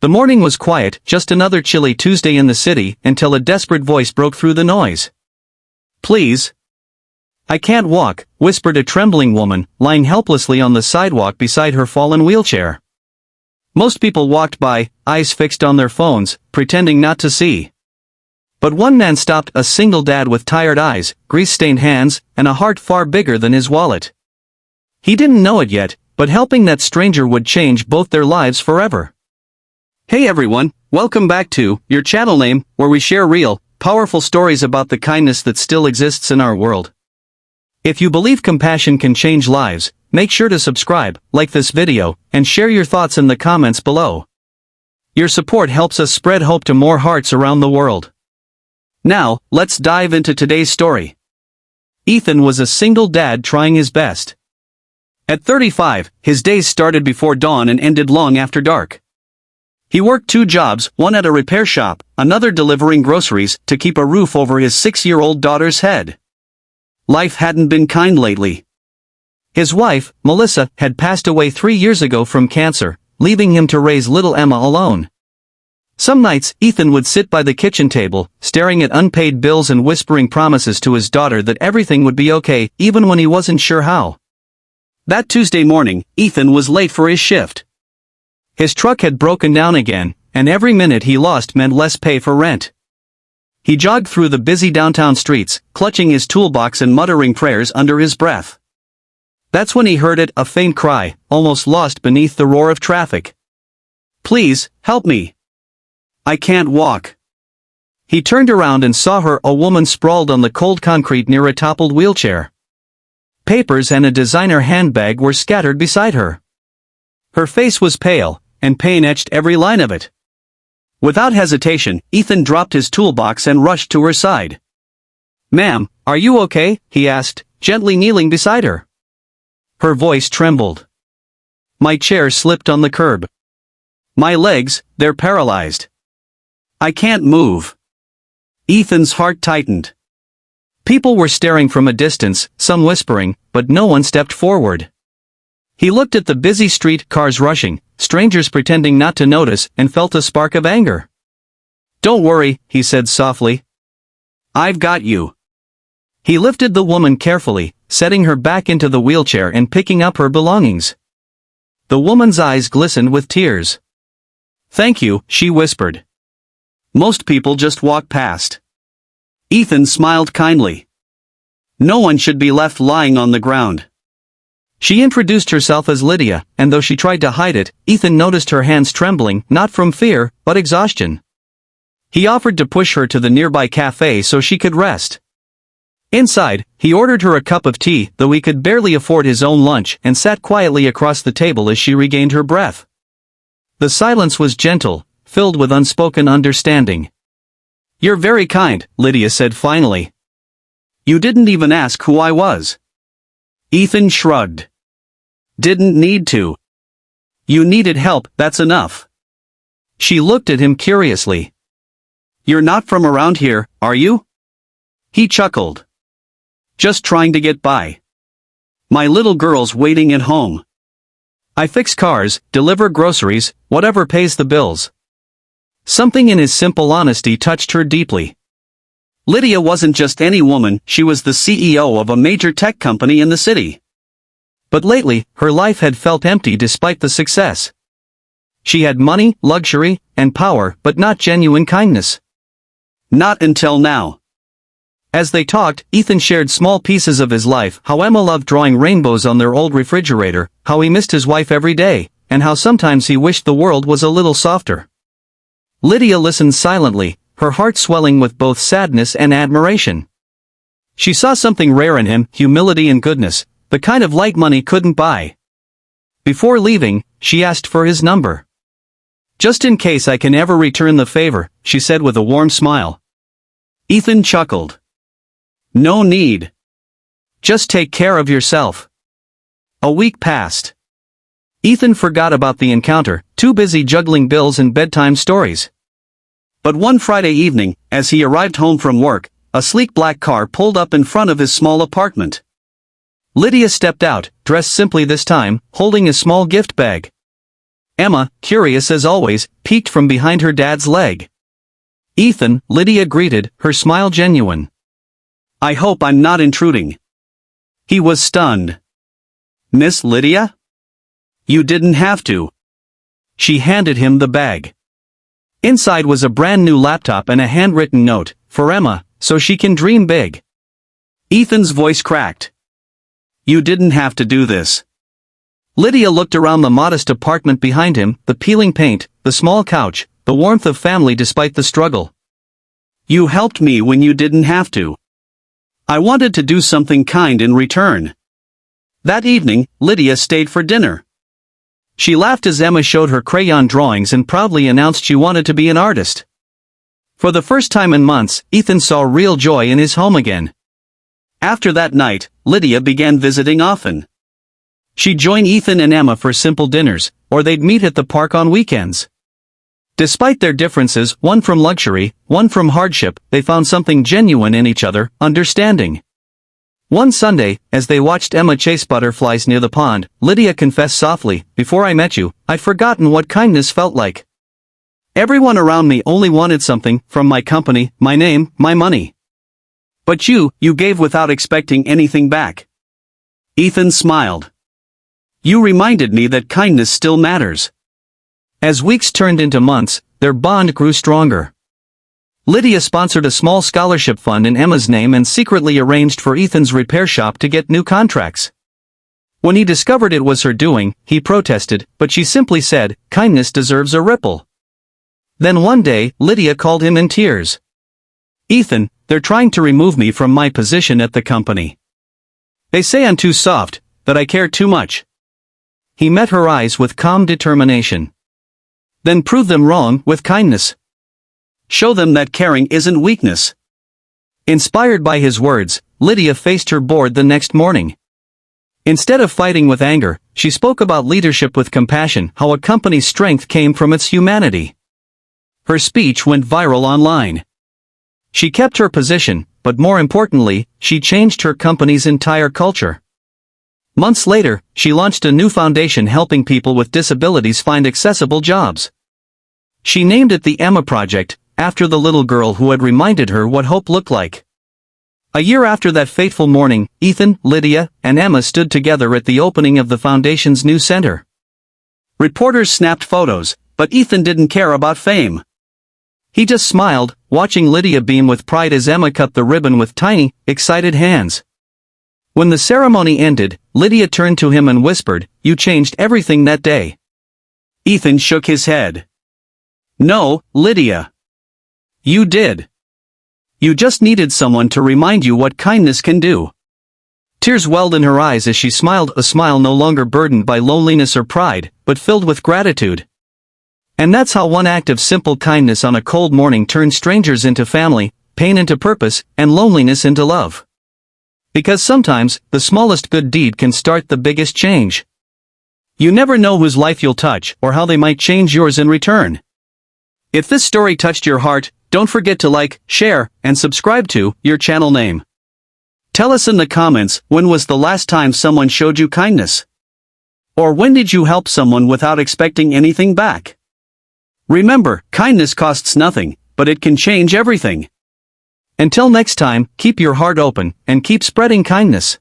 The morning was quiet, just another chilly Tuesday in the city, until a desperate voice broke through the noise. "Please." "I can't walk," whispered a trembling woman, lying helplessly on the sidewalk beside her fallen wheelchair. Most people walked by, eyes fixed on their phones, pretending not to see. But one man stopped, a single dad with tired eyes, grease-stained hands, and a heart far bigger than his wallet. He didn't know it yet, but helping that stranger would change both their lives forever. Hey everyone, welcome back to your channel name, where we share real, powerful stories about the kindness that still exists in our world. If you believe compassion can change lives, make sure to subscribe, like this video, and share your thoughts in the comments below. Your support helps us spread hope to more hearts around the world. Now, let's dive into today's story. Ethan was a single dad trying his best. At 35, his days started before dawn and ended long after dark. He worked 2 jobs, one at a repair shop, another delivering groceries, to keep a roof over his 6-year-old daughter's head. Life hadn't been kind lately. His wife, Melissa, had passed away 3 years ago from cancer, leaving him to raise little Emma alone. Some nights, Ethan would sit by the kitchen table, staring at unpaid bills and whispering promises to his daughter that everything would be okay, even when he wasn't sure how. That Tuesday morning, Ethan was late for his shift. His truck had broken down again, and every minute he lost meant less pay for rent. He jogged through the busy downtown streets, clutching his toolbox and muttering prayers under his breath. That's when he heard it, a faint cry, almost lost beneath the roar of traffic. "Please, help me. I can't walk." He turned around and saw her, a woman sprawled on the cold concrete near a toppled wheelchair. Papers and a designer handbag were scattered beside her. Her face was pale, and pain etched every line of it. Without hesitation, Ethan dropped his toolbox and rushed to her side. "Ma'am, are you okay?" he asked, gently kneeling beside her. Her voice trembled. "My chair slipped on the curb. My legs, they're paralyzed. I can't move." Ethan's heart tightened. People were staring from a distance, some whispering, but no one stepped forward. He looked at the busy street, cars rushing, strangers pretending not to notice, and felt a spark of anger. "Don't worry," he said softly. "I've got you." He lifted the woman carefully, setting her back into the wheelchair and picking up her belongings. The woman's eyes glistened with tears. "Thank you," she whispered. "Most people just walk past." Ethan smiled kindly. "No one should be left lying on the ground." She introduced herself as Lydia, and though she tried to hide it, Ethan noticed her hands trembling, not from fear, but exhaustion. He offered to push her to the nearby cafe so she could rest. Inside, he ordered her a cup of tea, though he could barely afford his own lunch, and sat quietly across the table as she regained her breath. The silence was gentle, filled with unspoken understanding. "You're very kind," Lydia said finally. "You didn't even ask who I was." Ethan shrugged. "Didn't need to. You needed help, that's enough." She looked at him curiously. "You're not from around here, are you?" He chuckled. "Just trying to get by. My little girl's waiting at home. I fix cars, deliver groceries, whatever pays the bills." Something in his simple honesty touched her deeply. Lydia wasn't just any woman, she was the CEO of a major tech company in the city. But lately, her life had felt empty despite the success. She had money, luxury, and power, but not genuine kindness. Not until now. As they talked, Ethan shared small pieces of his life, how Emma loved drawing rainbows on their old refrigerator, how he missed his wife every day, and how sometimes he wished the world was a little softer. Lydia listened silently, her heart swelling with both sadness and admiration. She saw something rare in him, humility and goodness, the kind of light money couldn't buy. Before leaving, she asked for his number. "Just in case I can ever return the favor," she said with a warm smile. Ethan chuckled. "No need. Just take care of yourself." A week passed. Ethan forgot about the encounter, too busy juggling bills and bedtime stories. But one Friday evening, as he arrived home from work, a sleek black car pulled up in front of his small apartment. Lydia stepped out, dressed simply this time, holding a small gift bag. Emma, curious as always, peeked from behind her dad's leg. "Ethan," Lydia greeted, her smile genuine. "I hope I'm not intruding." He was stunned. "Miss Lydia? You didn't have to." She handed him the bag. Inside was a brand new laptop and a handwritten note, "For Emma, so she can dream big." Ethan's voice cracked. "You didn't have to do this." Lydia looked around the modest apartment behind him, the peeling paint, the small couch, the warmth of family despite the struggle. "You helped me when you didn't have to. I wanted to do something kind in return." That evening, Lydia stayed for dinner. She laughed as Emma showed her crayon drawings and proudly announced she wanted to be an artist. For the first time in months, Ethan saw real joy in his home again. After that night, Lydia began visiting often. She'd join Ethan and Emma for simple dinners, or they'd meet at the park on weekends. Despite their differences, one from luxury, one from hardship, they found something genuine in each other, understanding. One Sunday, as they watched Emma chase butterflies near the pond, Lydia confessed softly, "Before I met you, I'd forgotten what kindness felt like. Everyone around me only wanted something, from my company, my name, my money. But you gave without expecting anything back." Ethan smiled. "You reminded me that kindness still matters." As weeks turned into months, their bond grew stronger. Lydia sponsored a small scholarship fund in Emma's name and secretly arranged for Ethan's repair shop to get new contracts. When he discovered it was her doing, he protested, but she simply said, "Kindness deserves a ripple." Then one day, Lydia called him in tears. "Ethan, they're trying to remove me from my position at the company. They say I'm too soft, that I care too much." He met her eyes with calm determination. "Then prove them wrong with kindness. Show them that caring isn't weakness." Inspired by his words, Lydia faced her board the next morning. Instead of fighting with anger, she spoke about leadership with compassion, how a company's strength came from its humanity. Her speech went viral online. She kept her position, but more importantly, she changed her company's entire culture. Months later, she launched a new foundation helping people with disabilities find accessible jobs. She named it the Emma Project, after the little girl who had reminded her what hope looked like. A year after that fateful morning, Ethan, Lydia, and Emma stood together at the opening of the foundation's new center. Reporters snapped photos, but Ethan didn't care about fame. He just smiled, watching Lydia beam with pride as Emma cut the ribbon with tiny, excited hands. When the ceremony ended, Lydia turned to him and whispered, "You changed everything that day." Ethan shook his head. "No, Lydia. You did. You just needed someone to remind you what kindness can do." Tears welled in her eyes as she smiled, a smile no longer burdened by loneliness or pride, but filled with gratitude. And that's how one act of simple kindness on a cold morning turned strangers into family, pain into purpose, and loneliness into love. Because sometimes, the smallest good deed can start the biggest change. You never know whose life you'll touch, or how they might change yours in return. If this story touched your heart, don't forget to like, share, and subscribe to your channel name. Tell us in the comments, when was the last time someone showed you kindness? Or when did you help someone without expecting anything back? Remember, kindness costs nothing, but it can change everything. Until next time, keep your heart open, and keep spreading kindness.